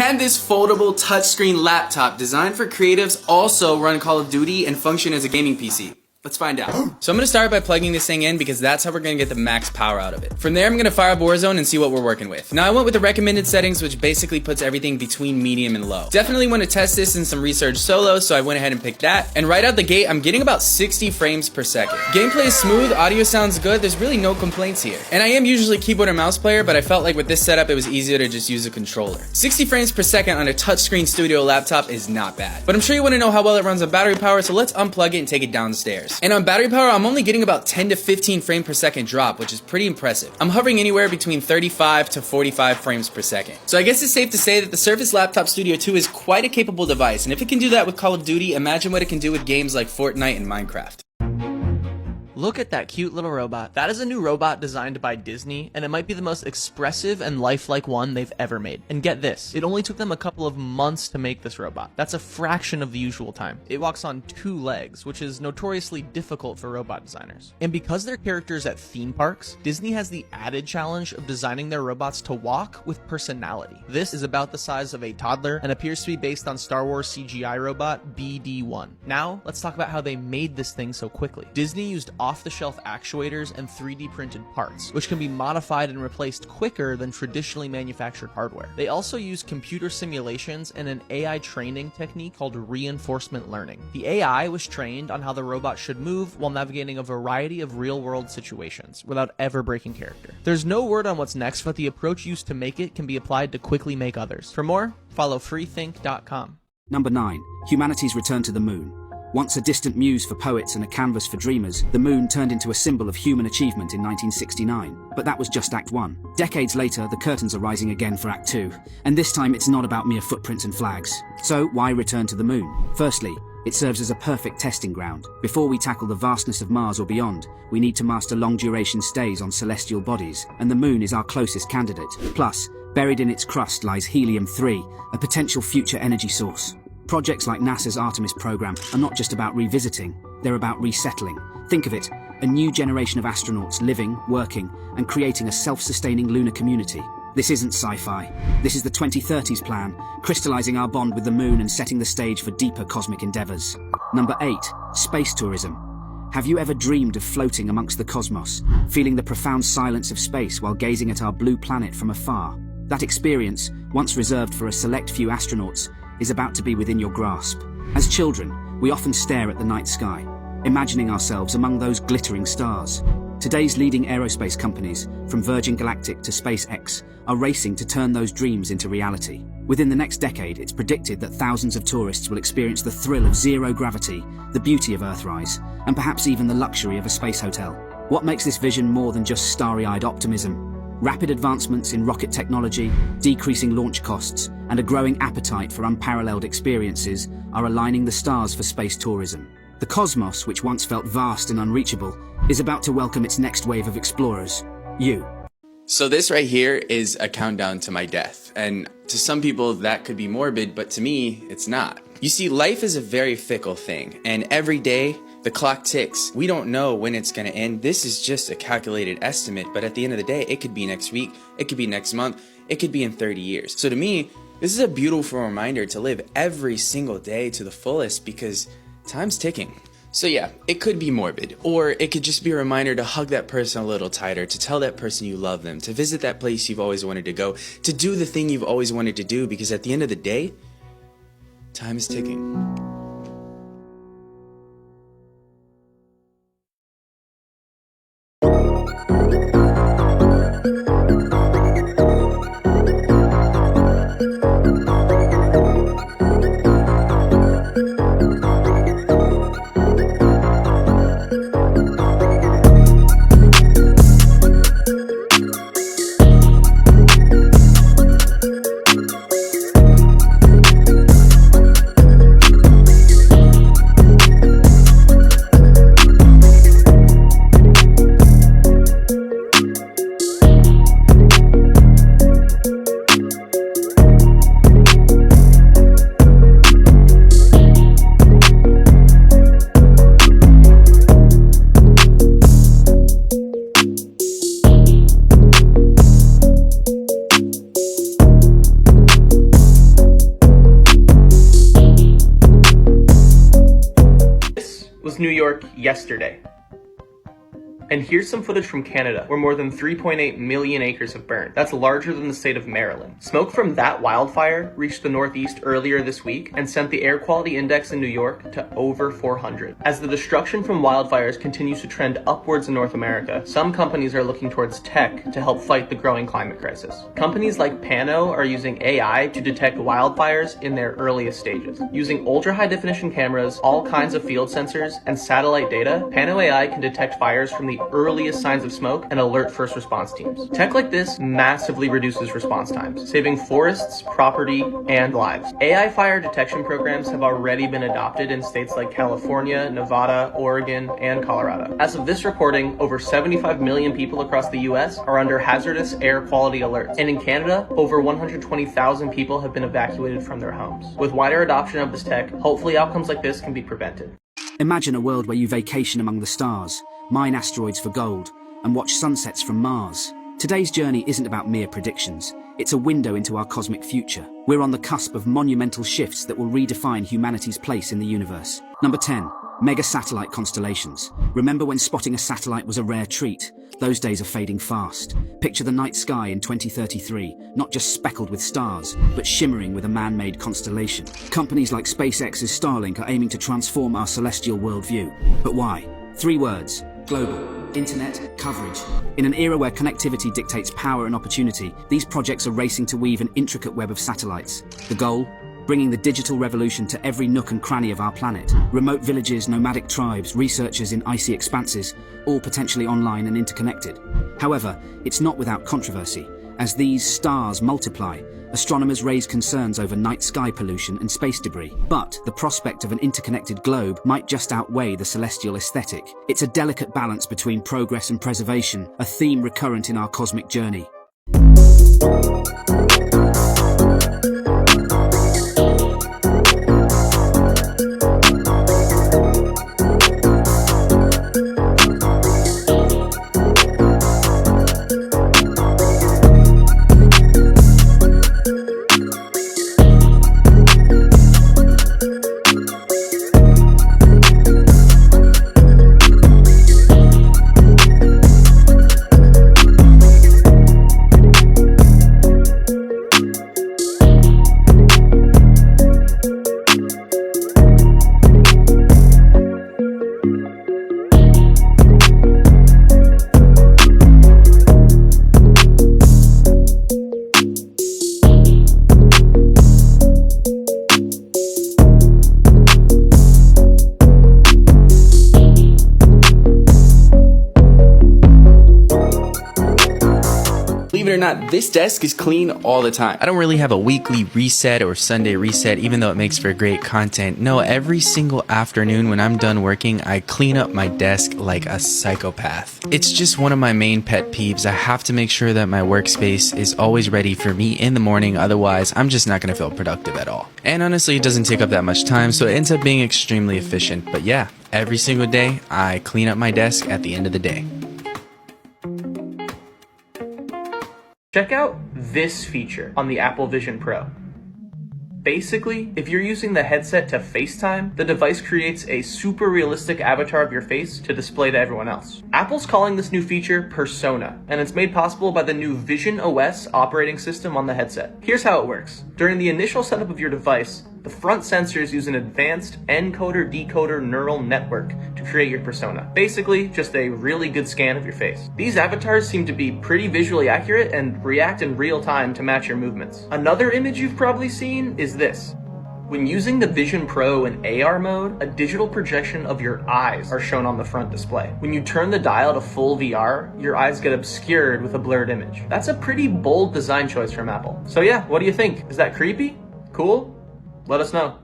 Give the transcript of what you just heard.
Can this foldable touchscreen laptop designed for creatives also run Call of Duty and function as a gaming PC? Let's find out. So I'm going to start by plugging this thing in because that's how we're going to get the max power out of it. From there, I'm going to fire up Warzone and see what we're working with. Now, I went with the recommended settings, which basically puts everything between medium and low. Definitely want to test this in some research solo, so I went ahead and picked that. And right out the gate, I'm getting about 60 frames per second. Gameplay is smooth, audio sounds good, there's really no complaints here. And I am usually a keyboard and mouse player, but I felt like with this setup, it was easier to just use a controller. 60 frames per second on a touchscreen studio laptop is not bad. But I'm sure you want to know how well it runs on battery power, so let's unplug it and take it downstairs. And on battery power, I'm only getting about 10 to 15 frame per second drop, which is pretty impressive. I'm hovering anywhere between 35 to 45 frames per second. So I guess it's safe to say that the Surface Laptop Studio 2 is quite a capable device, and if it can do that with Call of Duty, imagine what it can do with games like Fortnite and Minecraft. Look at that cute little robot. That is a new robot designed by Disney, and it might be the most expressive and lifelike one they've ever made. And get this, it only took them a couple of months to make this robot. That's a fraction of the usual time. It walks on 2 legs, which is notoriously difficult for robot designers. And because they're characters at theme parks, Disney has the added challenge of designing their robots to walk with personality. This is about the size of a toddler and appears to be based on Star Wars CGI robot BD-1. Now, let's talk about how they made this thing so quickly. Disney used off-the-shelf actuators and 3D printed parts, which can be modified and replaced quicker than traditionally manufactured hardware. They also use computer simulations and an AI training technique called reinforcement learning. The AI was trained on how the robot should move while navigating a variety of real-world situations without ever breaking character. There's no word on what's next, but the approach used to make it can be applied to quickly make others. For more, follow freethink.com. Number 9. Humanity's return to the moon. Once a distant muse for poets and a canvas for dreamers, the moon turned into a symbol of human achievement in 1969. But that was just Act 1. Decades later, the curtains are rising again for Act 2. And this time it's not about mere footprints and flags. So why return to the moon? Firstly, it serves as a perfect testing ground. Before we tackle the vastness of Mars or beyond, we need to master long-duration stays on celestial bodies, and the moon is our closest candidate. Plus, buried in its crust lies helium-3, a potential future energy source. Projects like NASA's Artemis program are not just about revisiting, they're about resettling. Think of it, a new generation of astronauts living, working, and creating a self-sustaining lunar community. This isn't sci-fi. This is the 2030s plan, crystallizing our bond with the moon and setting the stage for deeper cosmic endeavors. Number 8. Space tourism. Have you ever dreamed of floating amongst the cosmos, feeling the profound silence of space while gazing at our blue planet from afar? That experience, once reserved for a select few astronauts, is about to be within your grasp. As children, we often stare at the night sky, imagining ourselves among those glittering stars. Today's leading aerospace companies, from Virgin Galactic to SpaceX, are racing to turn those dreams into reality. Within the next decade, it's predicted that thousands of tourists will experience the thrill of zero gravity, the beauty of Earthrise, and perhaps even the luxury of a space hotel. What makes this vision more than just starry-eyed optimism? Rapid advancements in rocket technology, decreasing launch costs, and a growing appetite for unparalleled experiences are aligning the stars for space tourism. The cosmos, which once felt vast and unreachable, is about to welcome its next wave of explorers. You. So this right here is a countdown to my death. And to some people that could be morbid, but to me, it's not. You see, life is a very fickle thing, and every day, the clock ticks. We don't know when it's gonna end. This is just a calculated estimate, but at the end of the day, it could be next week, it could be next month, it could be in 30 years. So to me, this is a beautiful reminder to live every single day to the fullest because time's ticking. So yeah, it could be morbid, or it could just be a reminder to hug that person a little tighter, to tell that person you love them, to visit that place you've always wanted to go, to do the thing you've always wanted to do, because at the end of the day, time is ticking. New York yesterday. And here's some footage from Canada, where more than 3.8 million acres have burned. That's larger than the state of Maryland. Smoke from that wildfire reached the Northeast earlier this week and sent the air quality index in New York to over 400. As the destruction from wildfires continues to trend upwards in North America, some companies are looking towards tech to help fight the growing climate crisis. Companies like Pano are using AI to detect wildfires in their earliest stages. Using ultra-high definition cameras, all kinds of field sensors, and satellite data, Pano AI can detect fires from the earliest signs of smoke and alert first response teams. Tech like this massively reduces response times, saving forests, property, and lives. AI fire detection programs have already been adopted in states like California, Nevada, Oregon, and Colorado. As of this recording, over 75 million people across the US are under hazardous air quality alerts. And in Canada, over 120,000 people have been evacuated from their homes. With wider adoption of this tech, hopefully outcomes like this can be prevented. Imagine a world where you vacation among the stars, mine asteroids for gold, and watch sunsets from Mars. Today's journey isn't about mere predictions. It's a window into our cosmic future. We're on the cusp of monumental shifts that will redefine humanity's place in the universe. Number 10. Mega satellite constellations. Remember when spotting a satellite was a rare treat? Those days are fading fast. Picture the night sky in 2033, not just speckled with stars, but shimmering with a man-made constellation. Companies like SpaceX's Starlink are aiming to transform our celestial worldview. But why? 3 words: global, internet, coverage. In an era where connectivity dictates power and opportunity, these projects are racing to weave an intricate web of satellites. The goal? Bringing the digital revolution to every nook and cranny of our planet. Remote villages, nomadic tribes, researchers in icy expanses, all potentially online and interconnected. However, it's not without controversy. As these stars multiply, astronomers raise concerns over night sky pollution and space debris. But the prospect of an interconnected globe might just outweigh the celestial aesthetic. It's a delicate balance between progress and preservation, a theme recurrent in our cosmic journey. Believe it or not, this desk is clean all the time. I don't really have a weekly reset or Sunday reset, even though it makes for great content. No, every single afternoon when I'm done working, I clean up my desk like a psychopath. It's just one of my main pet peeves. I have to make sure that my workspace is always ready for me in the morning, otherwise I'm just not gonna feel productive at all. And honestly, it doesn't take up that much time, so it ends up being extremely efficient. But yeah, every single day, I clean up my desk at the end of the day. Check out this feature on the Apple Vision Pro. Basically, if you're using the headset to FaceTime, the device creates a super realistic avatar of your face to display to everyone else. Apple's calling this new feature Persona, and it's made possible by the new Vision OS operating system on the headset. Here's how it works. During the initial setup of your device, the front sensors use an advanced encoder-decoder neural network to create your persona. Basically, just a really good scan of your face. These avatars seem to be pretty visually accurate and react in real time to match your movements. Another image you've probably seen is this. When using the Vision Pro in AR mode, a digital projection of your eyes are shown on the front display. When you turn the dial to full VR, your eyes get obscured with a blurred image. That's a pretty bold design choice from Apple. So yeah, what do you think? Is that creepy? Cool? Let us know.